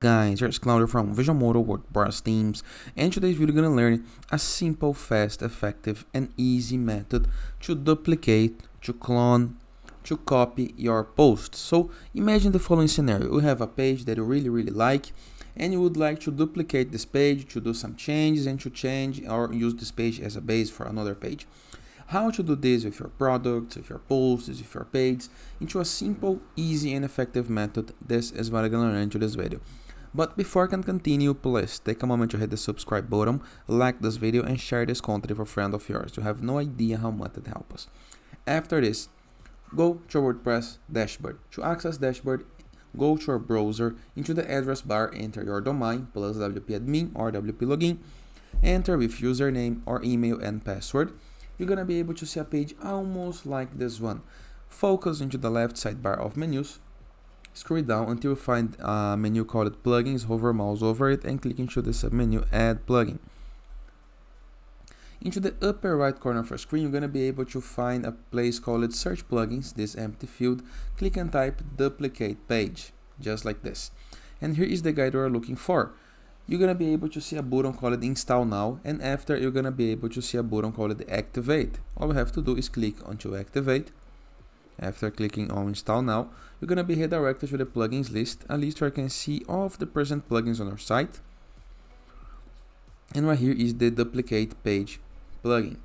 Guys, here's Claudio from Visual Modo WordPress themes, and today's video we're gonna learn a simple, fast, effective, and easy method to duplicate, to clone, to copy your posts. So imagine the following scenario: you have a page that you really like, and you would like to duplicate this page to do some changes and to change or use this page as a base for another page. How to do this with your products, with your posts, with your page, into a simple, easy, and effective method. This is what I'm gonna learn in this video. But before I can continue, please take a moment to hit the subscribe button, like this video, and share this content with a friend of yours. You have no idea how much it helps us. After this, go to your WordPress dashboard. To access dashboard, go to your browser. Into the address bar, enter your domain plus WP admin or WP login. Enter with username or email and password. You're gonna be able to see a page almost like this one. Focus into the left sidebar of menus. Scroll down until you find a menu called plugins, hover mouse over it and click into the submenu add plugin. Into the upper right corner of your screen, you're going to be able to find a place called search plugins, this empty field. Click and type duplicate page, just like this. And here is the guide we're looking for. You're going to be able to see a button called install now, and after you're going to be able to see a button called activate. All we have to do is click onto activate. After clicking on install now, you're going to be redirected to the plugins list, a list where you can see all of the present plugins on our site. And right here is the duplicate page plugin.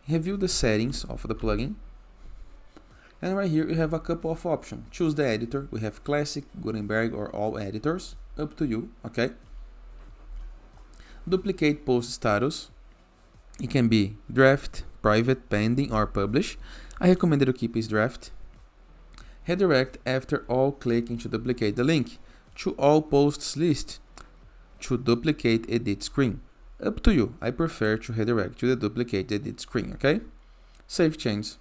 Review the settings of the plugin. And right here you have a couple of options. Choose the editor. We have classic, Gutenberg, or all editors. Up to you, okay? Duplicate post status. It can be draft, private, pending, or publish. I recommend that you keep this draft. Redirect after all clicking to duplicate the link to all posts list. To duplicate edit screen. Up to you. I prefer to redirect to the duplicate edit screen, okay? Save change.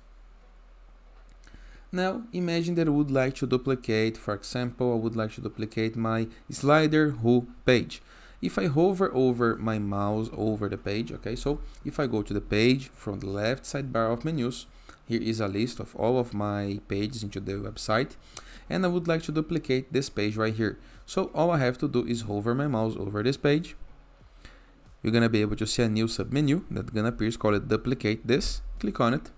Now imagine that I would like to duplicate, for example, I would like to duplicate my slider who page. If I hover over my mouse over the page, okay, so if I go to the page from the left sidebar of menus, here is a list of all of my pages into the website, and I would like to duplicate this page right here. So all I have to do is hover my mouse over this page. You're gonna be able to see a new submenu that's gonna appear, called duplicate this. Click on it.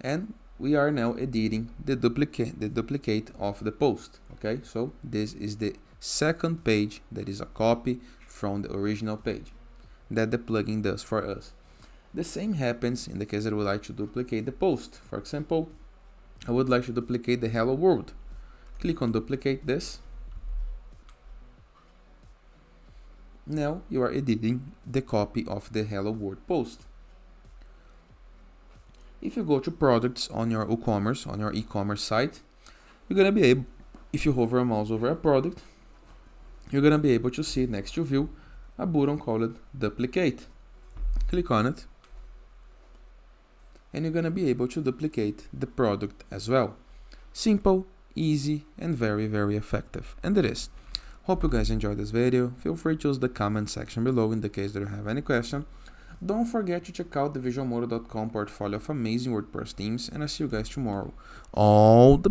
And we are now editing the duplicate of the post. Okay, so this is the second page that is a copy from the original page that the plugin does for us. The same happens in the case that I would like to duplicate the post. For example, I would like to duplicate the hello world. Click on duplicate this. Now you are editing the copy of the hello world post. If you go to products on your e-commerce, site, you're gonna be able, if you hover a mouse over a product, you're gonna be able to see next to view a button called duplicate. Click on it. And you're gonna be able to duplicate the product as well. Simple, easy, and very effective. And it is. Hope you guys enjoyed this video. Feel free to use the comment section below in the case that you have any question. Don't forget to check out the visualmodo.com portfolio of amazing WordPress themes, and I'll see you guys tomorrow. All the